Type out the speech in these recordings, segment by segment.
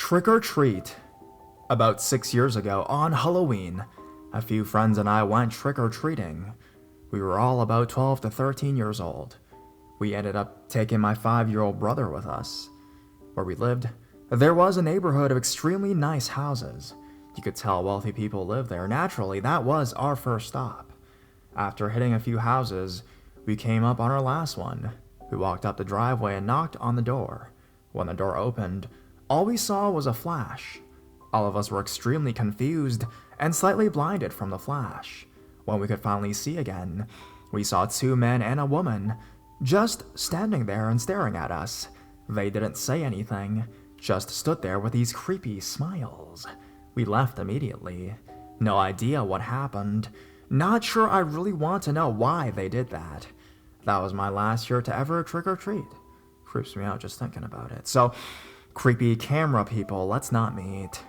Trick or treat. About 6 years ago, on Halloween, a few friends and I went trick or treating. We were all about 12 to 13 years old. We ended up taking my 5-year-old brother with us. Where we lived, there was a neighborhood of extremely nice houses. You could tell wealthy people lived there. Naturally, that was our first stop. After hitting a few houses, we came up on our last one. We walked up the driveway and knocked on the door. When the door opened, all we saw was a flash. All of us were extremely confused and slightly blinded from the flash. When we could finally see again, we saw 2 men and a woman just standing there and staring at us. They didn't say anything, just stood there with these creepy smiles. We left immediately. No idea what happened. Not sure I really want to know why they did that. That was my last year to ever trick or treat. Creeps me out just thinking about it. So, creepy camera people, let's not meet.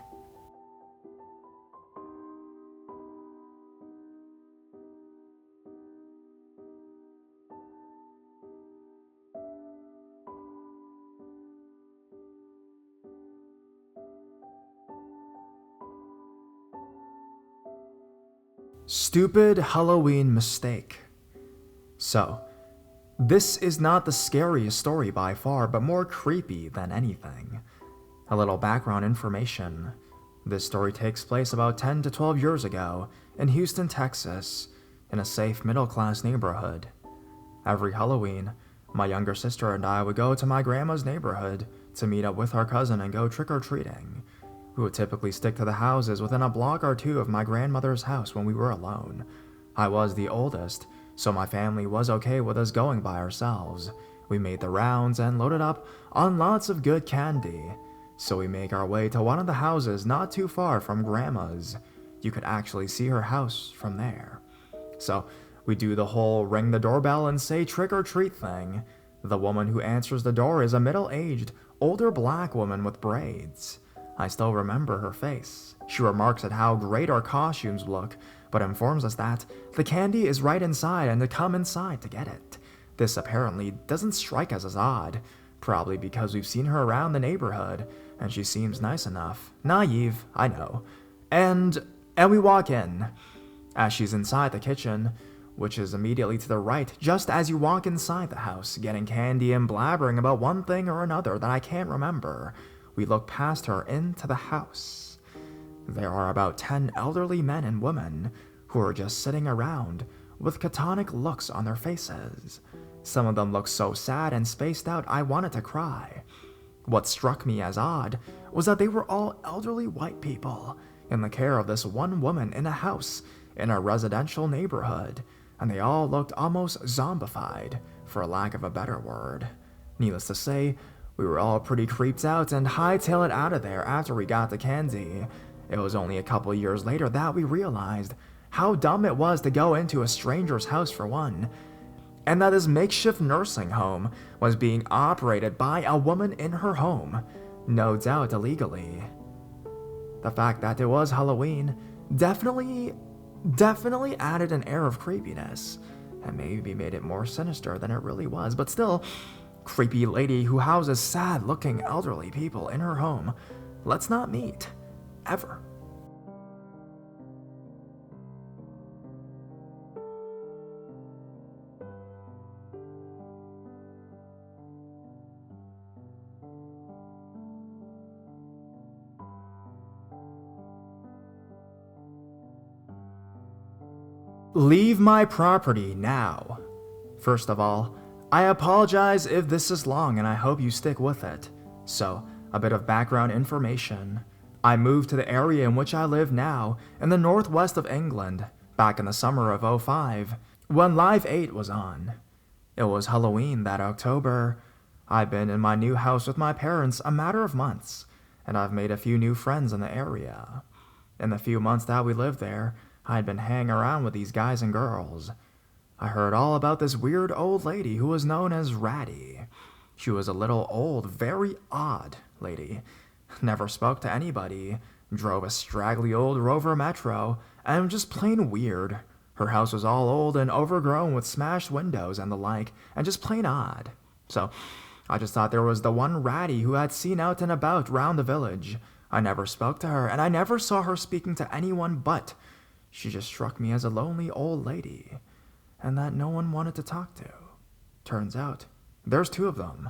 Stupid Halloween mistake. So, this is not the scariest story by far, but more creepy than anything. A little background information. This story takes place about 10 to 12 years ago in Houston, Texas, in a safe middle-class neighborhood. Every Halloween, my younger sister and I would go to my grandma's neighborhood to meet up with our cousin and go trick-or-treating. We would typically stick to the houses within a block or two of my grandmother's house when we were alone. I was the oldest, so my family was okay with us going by ourselves. We made the rounds and loaded up on lots of good candy. So we make our way to one of the houses not too far from Grandma's. You could actually see her house from there. So we do the whole ring the doorbell and say trick or treat thing. The woman who answers the door is a middle-aged, older black woman with braids. I still remember her face. She remarks at how great our costumes look, but informs us that the candy is right inside and to come inside to get it. This apparently doesn't strike us as odd, probably because we've seen her around the neighborhood, and she seems nice enough. Naive, I know. And we walk in. As she's inside the kitchen, which is immediately to the right, just as you walk inside the house, getting candy and blabbering about one thing or another that I can't remember, we look past her into the house. There are about 10 elderly men and women who are just sitting around with catatonic looks on their faces. Some of them look so sad and spaced out I wanted to cry. What struck me as odd was that they were all elderly white people in the care of this one woman in a house in a residential neighborhood, and they all looked almost zombified, for lack of a better word. Needless to say, we were all pretty creeped out and hightailed it out of there after we got the candy. It was only a couple years later that we realized how dumb it was to go into a stranger's house for one, and that this makeshift nursing home was being operated by a woman in her home, no doubt illegally. The fact that it was Halloween definitely added an air of creepiness, and maybe made it more sinister than it really was, but still, creepy lady who houses sad-looking elderly people in her home. Let's not meet. Ever. Leave my property now. First of all, I apologize if this is long and I hope you stick with it. So, a bit of background information. I moved to the area in which I live now in the northwest of England back in the summer of '05 when Live 8 was on. It was Halloween that October. I've been in my new house with my parents a matter of months, and I've made a few new friends in the area. In the few months that we lived there, I'd been hanging around with these guys and girls. I heard all about this weird old lady who was known as Ratty. She was a little old, very odd lady. Never spoke to anybody, drove a straggly old Rover Metro, and just plain weird. Her house was all old and overgrown with smashed windows and the like, and just plain odd. So, I just thought there was the one Ratty who had seen out and about round the village. I never spoke to her, and I never saw her speaking to anyone but she just struck me as a lonely old lady, and that no one wanted to talk to. Turns out, there's two of them,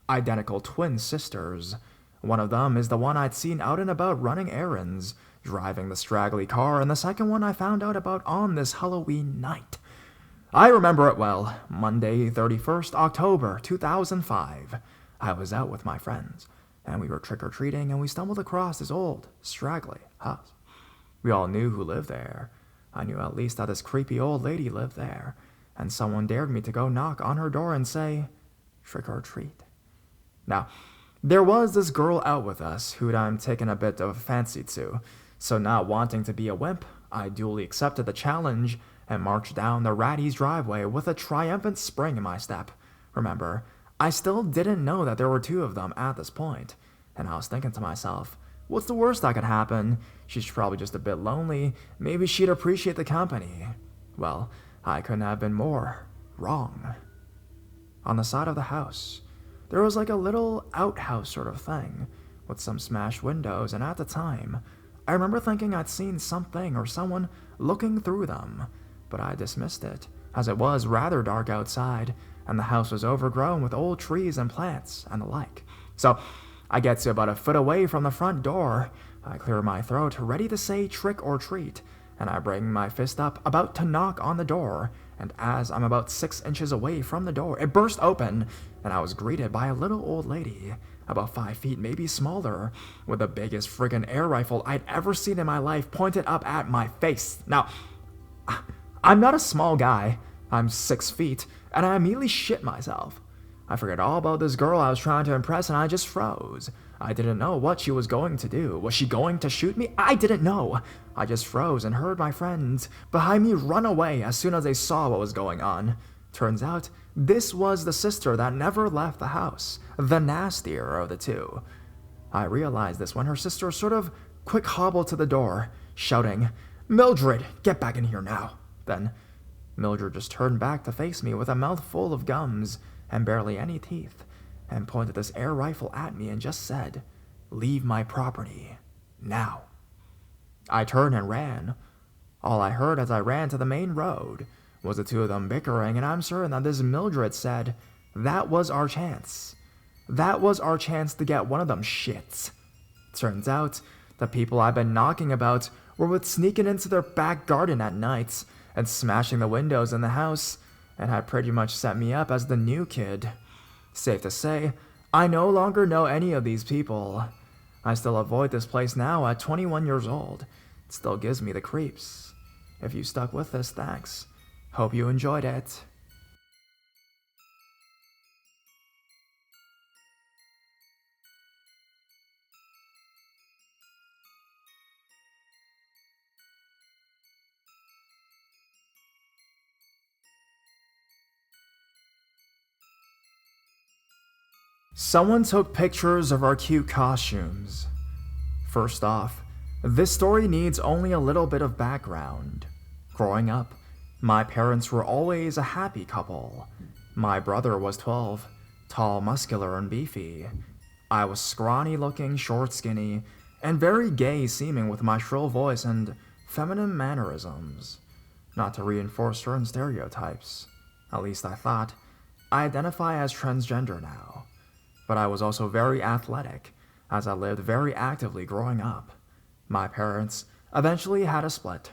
identical twin sisters. One of them is the one I'd seen out and about running errands, driving the straggly car, and the second one I found out about on this Halloween night. I remember it well. Monday, 31st October, 2005. I was out with my friends, and we were trick-or-treating, and we stumbled across this old, straggly house. We all knew who lived there. I knew at least that this creepy old lady lived there, and someone dared me to go knock on her door and say, "Trick or treat." Now, there was this girl out with us who'd I'm taken a bit of a fancy to, so not wanting to be a wimp, I duly accepted the challenge and marched down the Ratty's driveway with a triumphant spring in my step. Remember, I still didn't know that there were two of them at this point, and I was thinking to myself, what's the worst that could happen? She's probably just a bit lonely. Maybe she'd appreciate the company. Well, I couldn't have been more wrong. On the side of the house, there was like a little outhouse sort of thing, with some smashed windows, and at the time, I remember thinking I'd seen something or someone looking through them, but I dismissed it, as it was rather dark outside, and the house was overgrown with old trees and plants and the like. So, I get to about a foot away from the front door. I clear my throat, ready to say trick or treat, and I bring my fist up, about to knock on the door, and as I'm about 6 inches away from the door, it burst open, and I was greeted by a little old lady, about 5 feet, maybe smaller, with the biggest friggin' air rifle I'd ever seen in my life pointed up at my face. Now, I'm not a small guy. I'm 6 feet, and I immediately shit myself. I forgot all about this girl I was trying to impress, and I just froze. I didn't know what she was going to do. Was she going to shoot me? I didn't know. I just froze and heard my friends behind me run away as soon as they saw what was going on. Turns out, this was the sister that never left the house, the nastier of the two. I realized this when her sister sort of quick hobbled to the door, shouting, "Mildred, get back in here now." Then, Mildred just turned back to face me with a mouthful of gums and barely any teeth, and pointed this air rifle at me and just said, "Leave my property, now." I turned and ran. All I heard as I ran to the main road was the two of them bickering, and I'm certain that this Mildred said, that was our chance. That was our chance to get one of them shits. Turns out, the people I've been knocking about were with sneaking into their back garden at night and smashing the windows in the house, and had pretty much set me up as the new kid. Safe to say, I no longer know any of these people. I still avoid this place now at 21 years old. It still gives me the creeps. If you stuck with this, thanks. Hope you enjoyed it. Someone took pictures of our cute costumes. First off, this story needs only a little bit of background. Growing up, my parents were always a happy couple. My brother was 12, tall, muscular, and beefy. I was scrawny looking, short, skinny, and very gay seeming with my shrill voice and feminine mannerisms. Not to reinforce certain stereotypes. At least I thought. I identify as transgender now. But I was also very athletic, as I lived very actively growing up. My parents eventually had a split.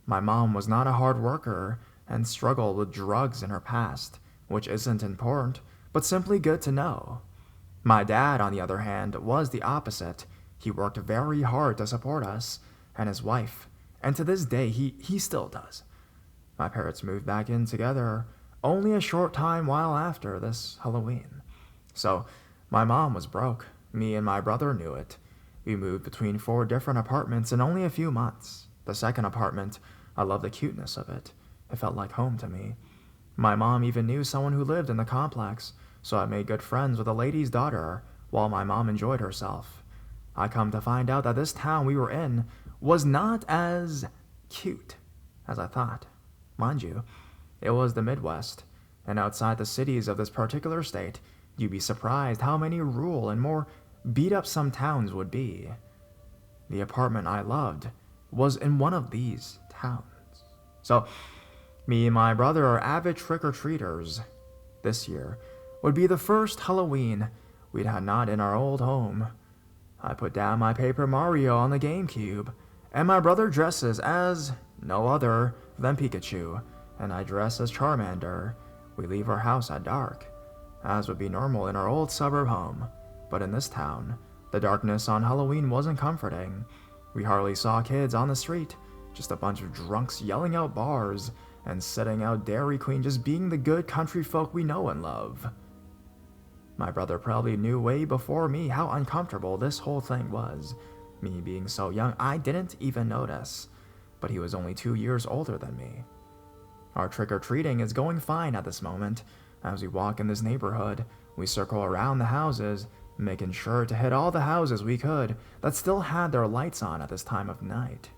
My mom was not a hard worker and struggled with drugs in her past, which isn't important, but simply good to know. My dad, on the other hand, was the opposite. He worked very hard to support us and his wife, and to this day he still does. My parents moved back in together only a short time while after this Halloween. So, my mom was broke. Me and my brother knew it. We moved between 4 different apartments in only a few months. The second apartment, I loved the cuteness of it. It felt like home to me. My mom even knew someone who lived in the complex, so I made good friends with a lady's daughter while my mom enjoyed herself. I come to find out that this town we were in was not as cute as I thought. Mind you, it was the Midwest, and outside the cities of this particular state, You'd be surprised how many rural and more beat up some towns would be. The apartment I loved was in one of these towns. So, me and my brother are avid trick-or-treaters. This year would be the first Halloween we'd had not in our old home. I put down my Paper Mario on the GameCube, and my brother dresses as no other than Pikachu, and I dress as Charmander. We leave our house at dark, as would be normal in our old suburb home. But in this town, the darkness on Halloween wasn't comforting. We hardly saw kids on the street, just a bunch of drunks yelling out bars and sitting out Dairy Queen, just being the good country folk we know and love. My brother probably knew way before me how uncomfortable this whole thing was. Me being so young, I didn't even notice, but he was only 2 years older than me. Our trick-or-treating is going fine at this moment. As we walk in this neighborhood, we circle around the houses, making sure to hit all the houses we could that still had their lights on at this time of night.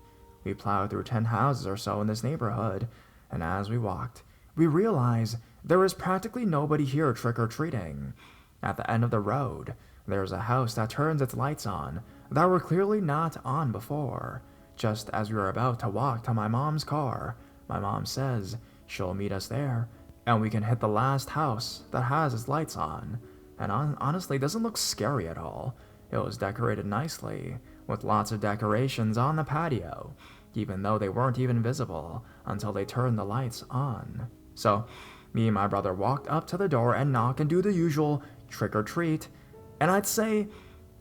We plowed through 10 houses or so in this neighborhood, and as we walked, we realized there is practically nobody here trick-or-treating. At the end of the road, there's a house that turns its lights on that were clearly not on before. Just as we were about to walk to my mom's car, my mom says she'll meet us there, and we can hit the last house that has its lights on. And honestly, doesn't look scary at all. It was decorated nicely, with lots of decorations on the patio, even though they weren't even visible until they turned the lights on. So, me and my brother walked up to the door and knock and do the usual trick-or-treat, and I'd say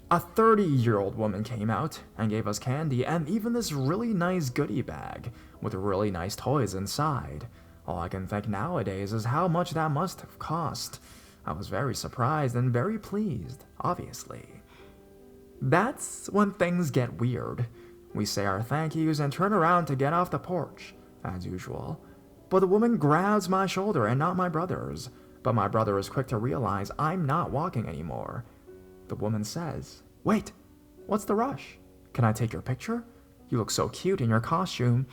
a 30-year-old woman came out and gave us candy and even this really nice goodie bag with really nice toys inside. All I can think nowadays is how much that must have cost. I was very surprised and very pleased, obviously. That's when things get weird. We say our thank yous and turn around to get off the porch, as usual. But the woman grabs my shoulder and not my brother's. But my brother is quick to realize I'm not walking anymore. The woman says, "Wait, what's the rush? Can I take your picture? You look so cute in your costume."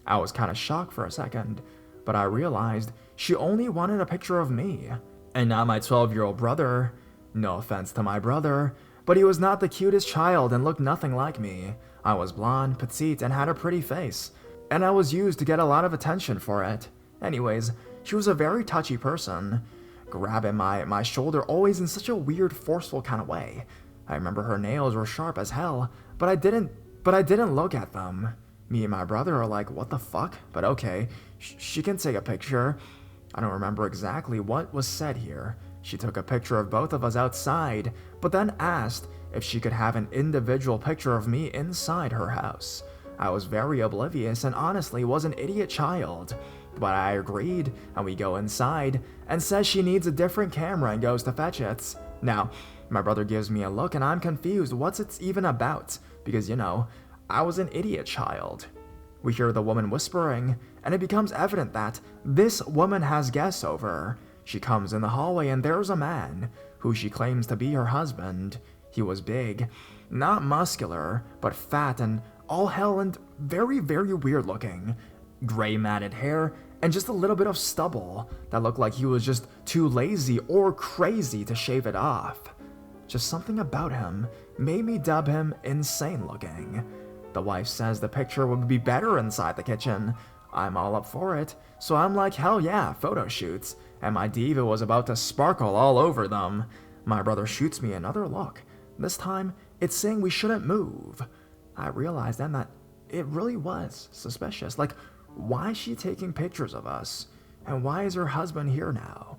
I was kind of shocked for a second, but I realized she only wanted a picture of me, and not my 12-year-old brother. No offense to my brother, but he was not the cutest child and looked nothing like me. I was blonde, petite, and had a pretty face, and I was used to get a lot of attention for it. Anyways, she was a very touchy person, grabbing my shoulder always in such a weird, forceful kind of way. I remember her nails were sharp as hell, but I didn't look at them. Me and my brother are like, what the fuck? But okay, she can take a picture. I don't remember exactly what was said here. She took a picture of both of us outside, but then asked if she could have an individual picture of me inside her house. I was very oblivious and honestly was an idiot child. But I agreed, and we go inside, and says she needs a different camera and goes to fetch it. Now, my brother gives me a look and I'm confused what's it even about, because, I was an idiot child. We hear the woman whispering, and it becomes evident that this woman has guests over. She comes in the hallway and there's a man, who she claims to be her husband. He was big, not muscular, but fat and all hell and very, very weird looking. Gray matted hair, and just a little bit of stubble that looked like he was just too lazy or crazy to shave it off. Just something about him made me dub him insane looking. The wife says the picture would be better inside the kitchen. I'm all up for it, so I'm like, hell yeah, photo shoots, and my diva was about to sparkle all over them. My brother shoots me another look. This time, it's saying we shouldn't move. I realized then that it really was suspicious. Like, why is she taking pictures of us? And why is her husband here now?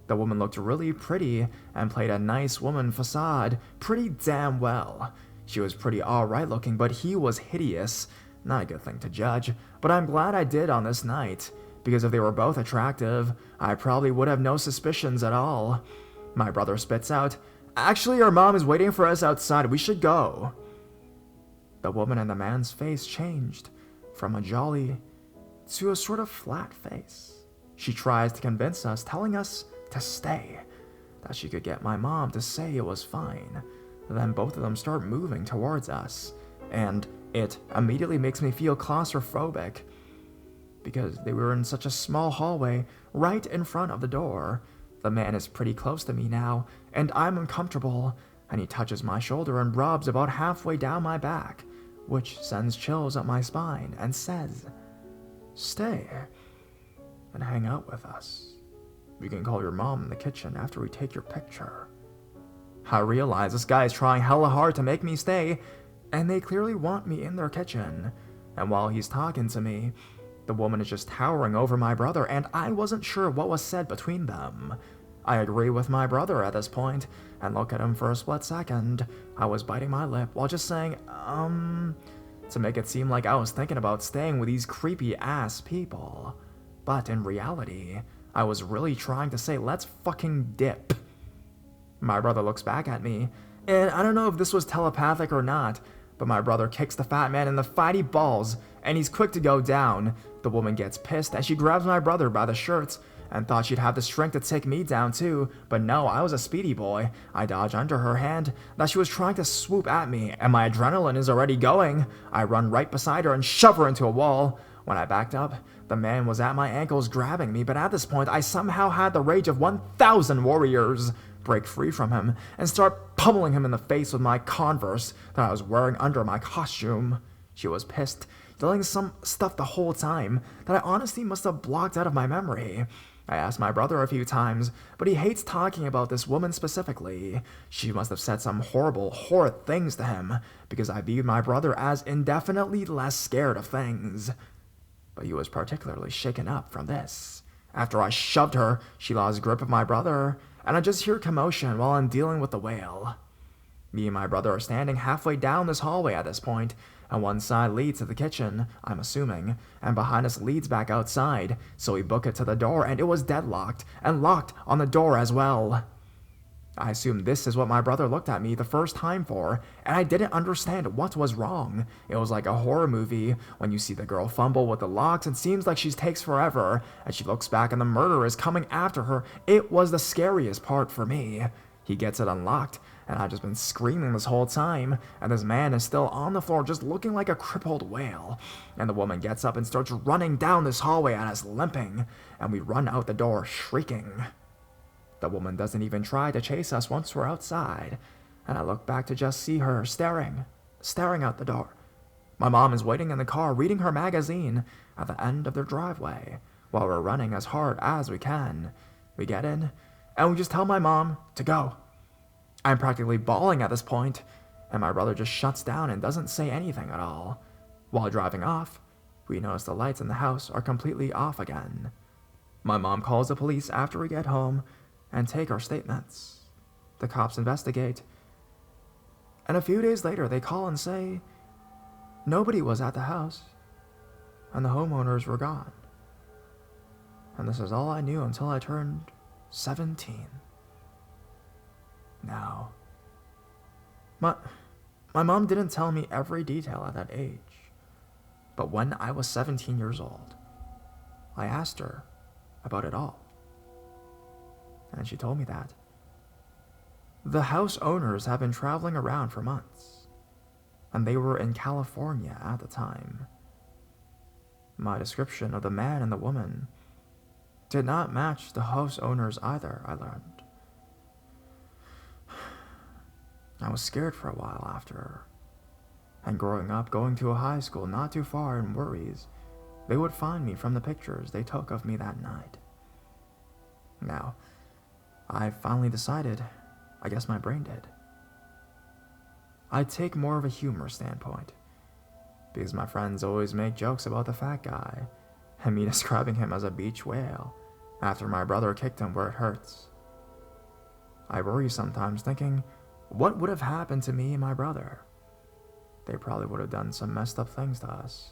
The woman looked really pretty and played a nice woman facade pretty damn well. She was pretty alright looking, but he was hideous. Not a good thing to judge, but I'm glad I did on this night, because if they were both attractive, I probably would have no suspicions at all. My brother spits out, "Actually, our mom is waiting for us outside. We should go." The woman and the man's face changed from a jolly to a sort of flat face. She tries to convince us, telling us to stay, that she could get my mom to say it was fine. Then both of them start moving towards us, and it immediately makes me feel claustrophobic, because they were in such a small hallway right in front of the door. The man is pretty close to me now, and I'm uncomfortable, and he touches my shoulder and rubs about halfway down my back, which sends chills up my spine, and says, "Stay and hang out with us. You can call your mom in the kitchen after we take your picture." I realize this guy is trying hella hard to make me stay, and they clearly want me in their kitchen. And while he's talking to me, the woman is just towering over my brother, and I wasn't sure what was said between them. I agree with my brother at this point, and look at him for a split second. I was biting my lip while just saying, to make it seem like I was thinking about staying with these creepy-ass people. But in reality, I was really trying to say, let's fucking dip. My brother looks back at me, and I don't know if this was telepathic or not, but my brother kicks the fat man in the fighty balls, and he's quick to go down. The woman gets pissed, and she grabs my brother by the shirt, and thought she'd have the strength to take me down too, but no, I was a speedy boy. I dodge under her hand that she was trying to swoop at me, and my adrenaline is already going. I run right beside her and shove her into a wall. When I backed up, the man was at my ankles grabbing me, but at this point, I somehow had the rage of 1,000 warriors. Break free from him and start pummeling him in the face with my Converse that I was wearing under my costume. She was pissed, yelling some stuff the whole time that I honestly must have blocked out of my memory. I asked my brother a few times, but he hates talking about this woman specifically. She must have said some horrid things to him, because I viewed my brother as indefinitely less scared of things. But he was particularly shaken up from this. After I shoved her, she lost grip of my brother, and I just hear commotion while I'm dealing with the whale. Me and my brother are standing halfway down this hallway at this point, and one side leads to the kitchen, I'm assuming, and behind us leads back outside, so we book it to the door, and it was deadlocked, and locked on the door as well. I assume this is what my brother looked at me the first time for, and I didn't understand what was wrong. It was like a horror movie, when you see the girl fumble with the locks and seems like she takes forever, and she looks back and the murderer is coming after her. It was the scariest part for me. He gets it unlocked, and I've just been screaming this whole time, and this man is still on the floor just looking like a crippled whale. And the woman gets up and starts running down this hallway at us limping, and we run out the door shrieking. The woman doesn't even try to chase us once we're outside, and I look back to just see her staring out the door. My mom is waiting in the car reading her magazine at the end of their driveway while we're running as hard as we can. We get in, and we just tell my mom to go. I'm practically bawling at this point, and my brother just shuts down and doesn't say anything at all. While driving off, we notice the lights in the house are completely off again. My mom calls the police after we get home and take our statements. The cops investigate, and a few days later they call and say nobody was at the house, and the homeowners were gone. And this is all I knew until I turned 17. Now, my mom didn't tell me every detail at that age, but when I was 17 years old, I asked her about it all. And she told me that the house owners have been traveling around for months, and they were in California at the time. My description of the man and the woman did not match the house owners either, I learned. I was scared for a while after, and growing up, going to a high school not too far in Worries, they would find me from the pictures they took of me that night. Now, I finally decided, I guess my brain did, I'd take more of a humor standpoint, because my friends always make jokes about the fat guy, and me describing him as a beach whale, after my brother kicked him where it hurts. I worry sometimes thinking, what would have happened to me and my brother? They probably would have done some messed up things to us.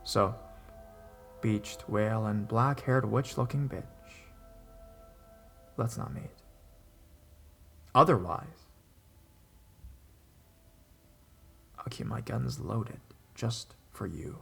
So, beached whale and black-haired witch-looking bitch, let's not meet. Otherwise, I'll keep my guns loaded just for you.